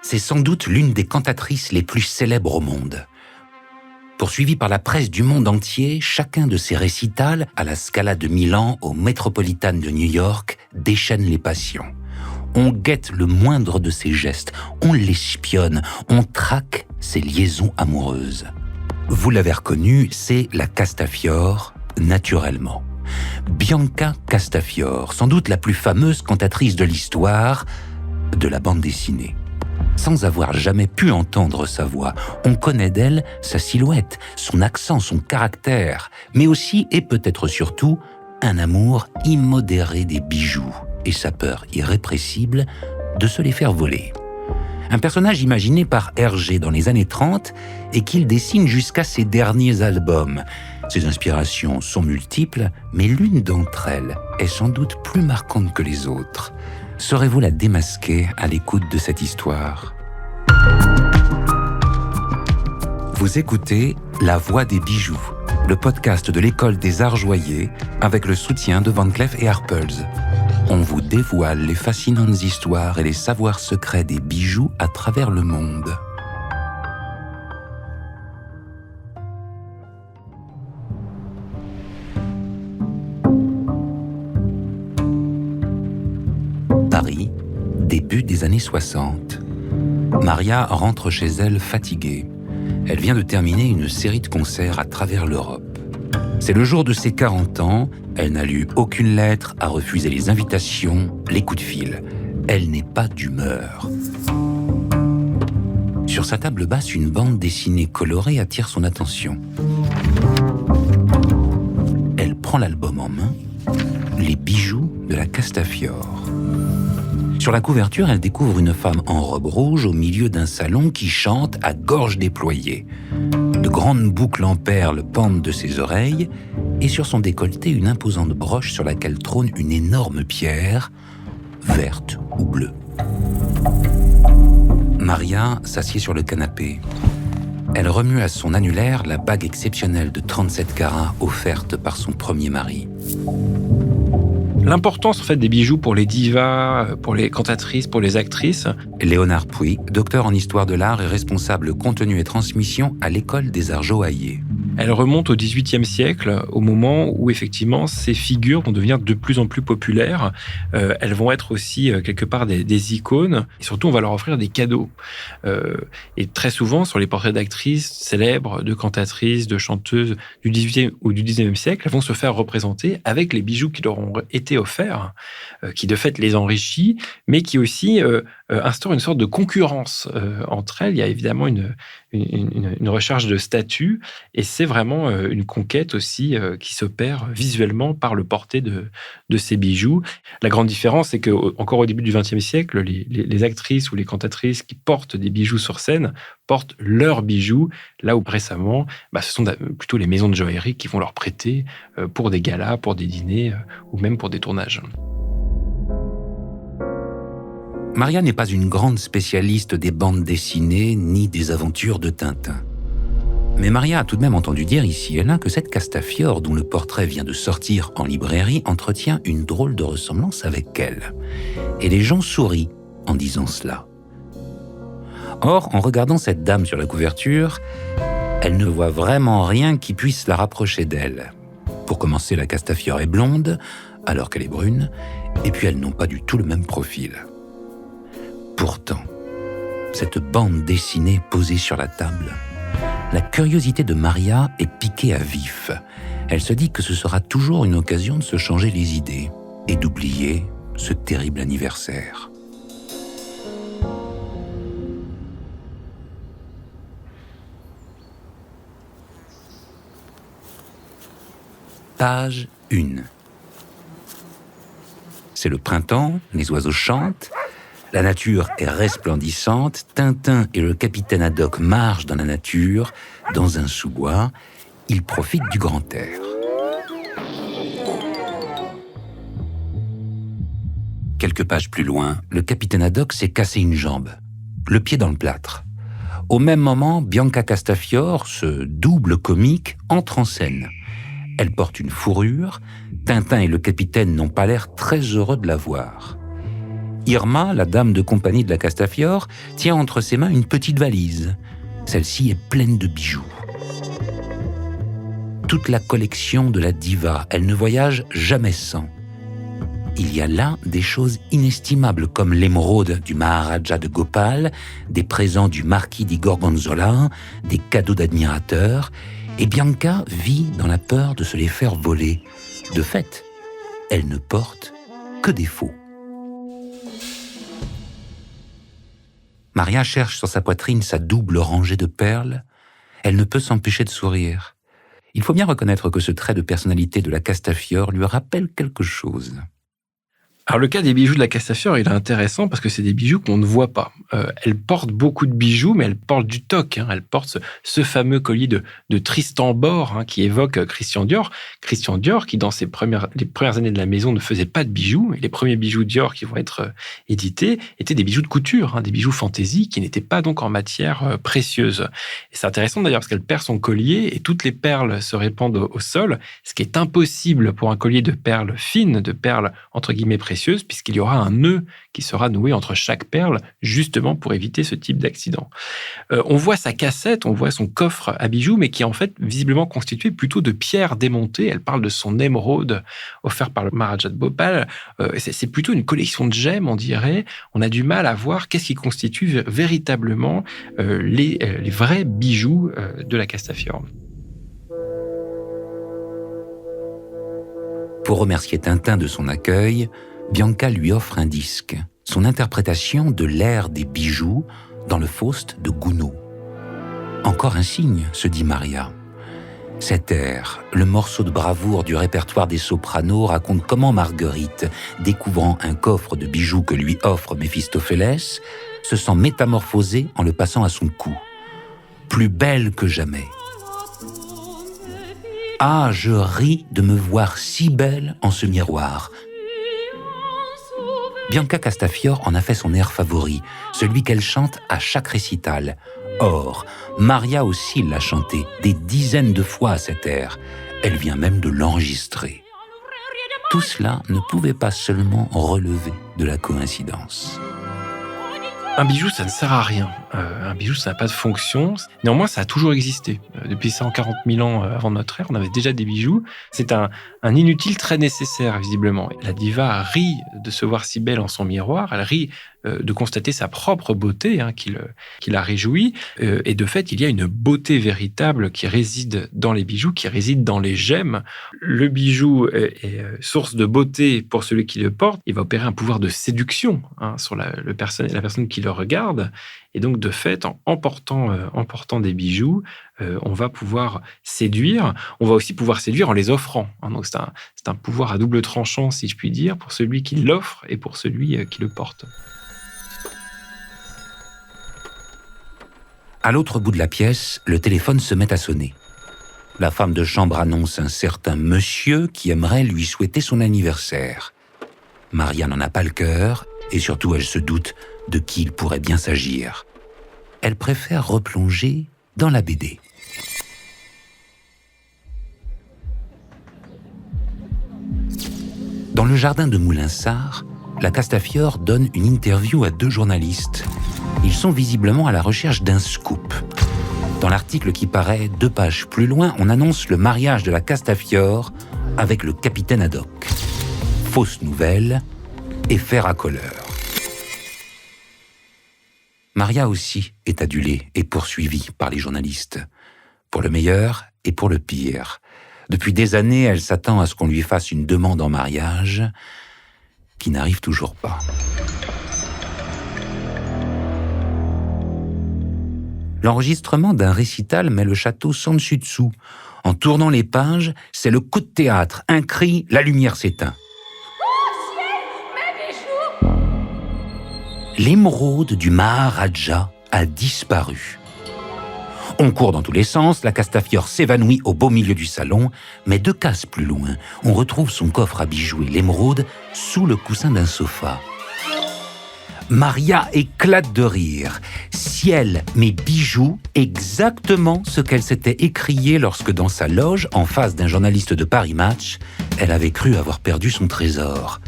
c'est sans doute l'une des cantatrices les plus célèbres au monde. Poursuivie par la presse du monde entier, chacun de ses récitals, à la Scala de Milan, au Metropolitan de New York, déchaîne les passions. On guette le moindre de ses gestes, on l'espionne, on traque ses liaisons amoureuses. Vous l'avez reconnue, c'est la Castafiore, naturellement. Bianca Castafiore, sans doute la plus fameuse cantatrice de l'histoire de la bande dessinée. Sans avoir jamais pu entendre sa voix, on connaît d'elle sa silhouette, son accent, son caractère, mais aussi, et peut-être surtout, un amour immodéré des bijoux et sa peur irrépressible de se les faire voler. Un personnage imaginé par Hergé dans les années 30 et qu'il dessine jusqu'à ses derniers albums. Ses inspirations sont multiples, mais l'une d'entre elles est sans doute plus marquante que les autres. Saurez-vous la démasquer à l'écoute de cette histoire ? Vous écoutez La Voix des bijoux, le podcast de l'École des Arts Joailliers avec le soutien de Van Cleef & Arpels. On vous dévoile les fascinantes histoires et les savoirs secrets des bijoux à travers le monde. Paris, début des années 60. Maria rentre chez elle fatiguée. Elle vient de terminer une série de concerts à travers l'Europe. C'est le jour de ses 40 ans, elle n'a lu aucune lettre, a refusé les invitations, les coups de fil. Elle n'est pas d'humeur. Sur sa table basse, une bande dessinée colorée attire son attention. Elle prend l'album en main, Les bijoux de la Castafiore. Sur la couverture, elle découvre une femme en robe rouge au milieu d'un salon qui chante à gorge déployée. De grandes boucles en perles pendent de ses oreilles et sur son décolleté, une imposante broche sur laquelle trône une énorme pierre, verte ou bleue. Maria s'assied sur le canapé. Elle remue à son annulaire la bague exceptionnelle de 37 carats offerte par son premier mari. L'importance en fait des bijoux pour les divas, pour les cantatrices, pour les actrices. Léonard Puy, docteur en histoire de l'art et responsable contenu et transmission à l'École des Arts Joailliers. Elle remonte au XVIIIe siècle, au moment où effectivement ces figures vont devenir de plus en plus populaires. Elles vont être aussi quelque part des icônes. Et surtout, on va leur offrir des cadeaux. Et très souvent, sur les portraits d'actrices célèbres, de cantatrices, de chanteuses du XVIIIe ou du XIXe siècle, elles vont se faire représenter avec les bijoux qui leur ont été offerts, qui de fait les enrichit, mais qui aussi instaure une sorte de concurrence entre elles. Il y a évidemment une recherche de statut, et c'est vraiment une conquête aussi qui s'opère visuellement par le porté de ces bijoux. La grande différence, c'est qu'encore au début du XXe siècle, les actrices ou les cantatrices qui portent des bijoux sur scène portent leurs bijoux, là où récemment, ce sont plutôt les maisons de joaillerie qui vont leur prêter pour des galas, pour des dîners ou même pour des tournages. Maria n'est pas une grande spécialiste des bandes dessinées ni des aventures de Tintin. Mais Maria a tout de même entendu dire ici et là que cette Castafiore, dont le portrait vient de sortir en librairie, entretient une drôle de ressemblance avec elle. Et les gens sourient en disant cela. Or, en regardant cette dame sur la couverture, elle ne voit vraiment rien qui puisse la rapprocher d'elle. Pour commencer, la Castafiore est blonde, alors qu'elle est brune, et puis elles n'ont pas du tout le même profil. Pourtant, cette bande dessinée posée sur la table, la curiosité de Maria est piquée à vif. Elle se dit que ce sera toujours une occasion de se changer les idées et d'oublier ce terrible anniversaire. Page 1. C'est le printemps, les oiseaux chantent, la nature est resplendissante, Tintin et le capitaine Haddock marchent dans la nature, dans un sous-bois, ils profitent du grand air. Quelques pages plus loin, le capitaine Haddock s'est cassé une jambe, le pied dans le plâtre. Au même moment, Bianca Castafiore, ce double comique, entre en scène. Elle porte une fourrure, Tintin et le capitaine n'ont pas l'air très heureux de la voir. Irma, la dame de compagnie de la Castafiore, tient entre ses mains une petite valise. Celle-ci est pleine de bijoux. Toute la collection de la diva, elle ne voyage jamais sans. Il y a là des choses inestimables comme l'émeraude du Maharaja de Gopal, des présents du marquis di Gorgonzola, des cadeaux d'admirateurs, et Bianca vit dans la peur de se les faire voler. De fait, elle ne porte que des faux. Maria cherche sur sa poitrine sa double rangée de perles. Elle ne peut s'empêcher de sourire. Il faut bien reconnaître que ce trait de personnalité de la Castafiore lui rappelle quelque chose. Alors le cas des bijoux de la Castafiore, il est intéressant parce que c'est des bijoux qu'on ne voit pas. Elle porte beaucoup de bijoux, mais elle porte du toc. Elle porte ce fameux collier de Tristan Borr qui évoque Christian Dior. Christian Dior qui, dans les premières années de la maison, ne faisait pas de bijoux. Et les premiers bijoux Dior qui vont être édités étaient des bijoux de couture, des bijoux fantaisie qui n'étaient pas donc en matière précieuse. Et c'est intéressant d'ailleurs parce qu'elle perd son collier et toutes les perles se répandent au sol, ce qui est impossible pour un collier de perles fines, de perles entre guillemets précieuses, puisqu'il y aura un nœud qui sera noué entre chaque perle, justement pour éviter ce type d'accident. On voit sa cassette, on voit son coffre à bijoux, mais qui est en fait visiblement constitué plutôt de pierres démontées. Elle parle de son émeraude offert par le Maharaja de Bhopal. C'est plutôt une collection de gemmes, on dirait. On a du mal à voir qu'est-ce qui constitue véritablement les vrais bijoux de la Castafiore. Pour remercier Tintin de son accueil, Bianca lui offre un disque, son interprétation de l'ère des bijoux dans le Faust de Gounod. Encore un signe, se dit Maria. Cet air, le morceau de bravoure du répertoire des sopranos, raconte comment Marguerite, découvrant un coffre de bijoux que lui offre Méphistophélès, se sent métamorphosée en le passant à son cou. Plus belle que jamais. Ah, je ris de me voir si belle en ce miroir. Bianca Castafiore en a fait son air favori, celui qu'elle chante à chaque récital. Or, Maria aussi l'a chanté des dizaines de fois à cet air. Elle vient même de l'enregistrer. Tout cela ne pouvait pas seulement relever de la coïncidence. Un bijou, ça ne sert à rien. Un bijou, ça n'a pas de fonction. Néanmoins, ça a toujours existé. Depuis 140 000 ans avant notre ère, on avait déjà des bijoux. C'est un inutile très nécessaire, visiblement. La diva rit de se voir si belle en son miroir. Elle rit de constater sa propre beauté qui la réjouit. Et de fait, il y a une beauté véritable qui réside dans les bijoux, qui réside dans les gemmes. Le bijou est source de beauté pour celui qui le porte. Il va opérer un pouvoir de séduction sur la personne qui le regarde. Et donc, de fait, en portant des bijoux, on va pouvoir séduire. On va aussi pouvoir séduire en les offrant. Donc, c'est un pouvoir à double tranchant, si je puis dire, pour celui qui l'offre et pour celui qui le porte. À l'autre bout de la pièce, le téléphone se met à sonner. La femme de chambre annonce un certain monsieur qui aimerait lui souhaiter son anniversaire. Maria n'en a pas le cœur et surtout elle se doute de qui il pourrait bien s'agir. Elle préfère replonger dans la BD. Dans le jardin de Moulinsart, la Castafiore donne une interview à 2 journalistes. Ils sont visiblement à la recherche d'un scoop. Dans l'article qui paraît 2 pages plus loin, on annonce le mariage de la Castafiore avec le capitaine Haddock. Fausse nouvelle et fer à colleur. Maria aussi est adulée et poursuivie par les journalistes, pour le meilleur et pour le pire. Depuis des années, elle s'attend à ce qu'on lui fasse une demande en mariage qui n'arrive toujours pas. L'enregistrement d'un récital met le château sans dessus-dessous. En tournant les pages, c'est le coup de théâtre. Un cri, la lumière s'éteint. L'émeraude du Maharaja a disparu. On court dans tous les sens, la Castafiore s'évanouit au beau milieu du salon, mais 2 cases plus loin, on retrouve son coffre à bijoux et l'émeraude sous le coussin d'un sofa. Maria éclate de rire. Ciel, mes bijoux, exactement ce qu'elle s'était écrié lorsque dans sa loge, en face d'un journaliste de Paris Match, elle avait cru avoir perdu son trésor.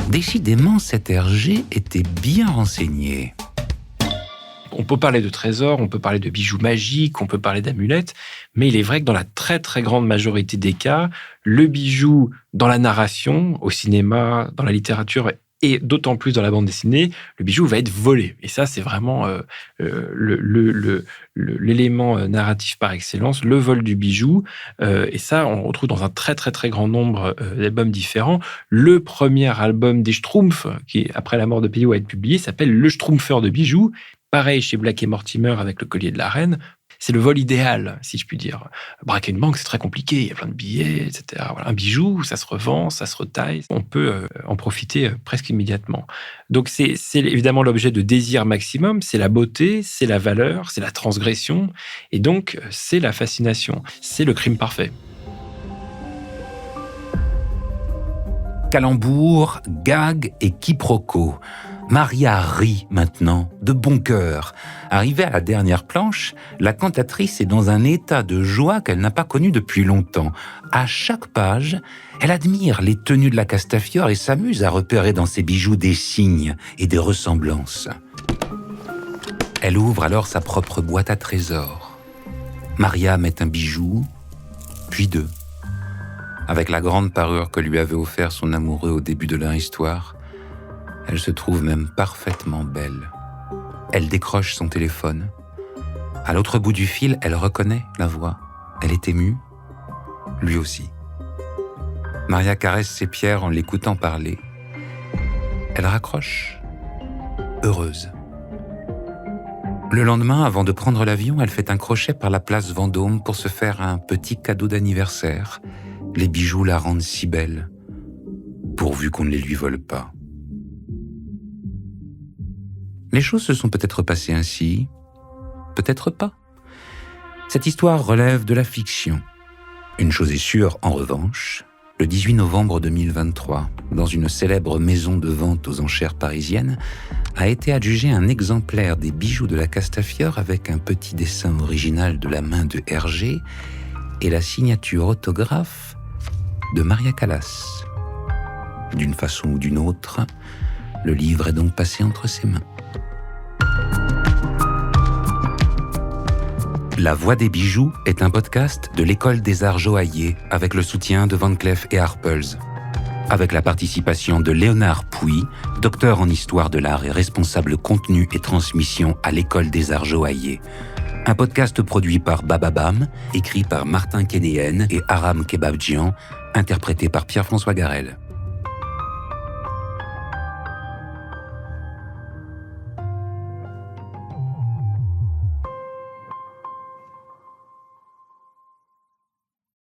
Décidément, cet Hergé était bien renseigné. On peut parler de trésors, on peut parler de bijoux magiques, on peut parler d'amulettes, mais il est vrai que dans la très très grande majorité des cas, le bijou dans la narration, au cinéma, dans la littérature et d'autant plus dans la bande dessinée, le bijou va être volé. Et ça, c'est vraiment l'élément narratif par excellence, le vol du bijou. Et ça, on retrouve dans un très très très grand nombre d'albums différents. Le premier album des Schtroumpfs, qui après la mort de Peyo a été publié, s'appelle Le Schtroumpfeur de bijoux. Pareil chez Black et Mortimer avec le collier de la reine. C'est le vol idéal, si je puis dire. Braquer une banque, c'est très compliqué. Il y a plein de billets, etc. Voilà. Un bijou, ça se revend, ça se retaille. On peut en profiter presque immédiatement. Donc, c'est évidemment l'objet de désir maximum. C'est la beauté, c'est la valeur, c'est la transgression. Et donc, c'est la fascination. C'est le crime parfait. Calembour, gag et quiproquo. Maria rit maintenant, de bon cœur. Arrivée à la dernière planche, la cantatrice est dans un état de joie qu'elle n'a pas connu depuis longtemps. À chaque page, elle admire les tenues de la Castafiore et s'amuse à repérer dans ses bijoux des signes et des ressemblances. Elle ouvre alors sa propre boîte à trésors. Maria met un bijou, puis deux. Avec la grande parure que lui avait offert son amoureux au début de leur histoire, elle se trouve même parfaitement belle. Elle décroche son téléphone. À l'autre bout du fil, elle reconnaît la voix. Elle est émue, lui aussi. Maria caresse ses pierres en l'écoutant parler. Elle raccroche, heureuse. Le lendemain, avant de prendre l'avion, elle fait un crochet par la place Vendôme pour se faire un petit cadeau d'anniversaire. Les bijoux la rendent si belle, pourvu qu'on ne les lui vole pas. Les choses se sont peut-être passées ainsi, peut-être pas. Cette histoire relève de la fiction. Une chose est sûre, en revanche, le 18 novembre 2023, dans une célèbre maison de vente aux enchères parisiennes, a été adjugé un exemplaire des bijoux de la Castafiore avec un petit dessin original de la main de Hergé et la signature autographe de Maria Callas. D'une façon ou d'une autre, le livre est donc passé entre ses mains. La Voix des bijoux est un podcast de l'École des Arts Joaillier avec le soutien de Van Cleef & Arpels, avec la participation de Léonard Pouy, docteur en histoire de l'art et responsable contenu et transmission à l'École des Arts Joaillier. Un podcast produit par Bababam, écrit par Martin Kénéen et Aram Kebabdjian, interprété par Pierre-François Garel.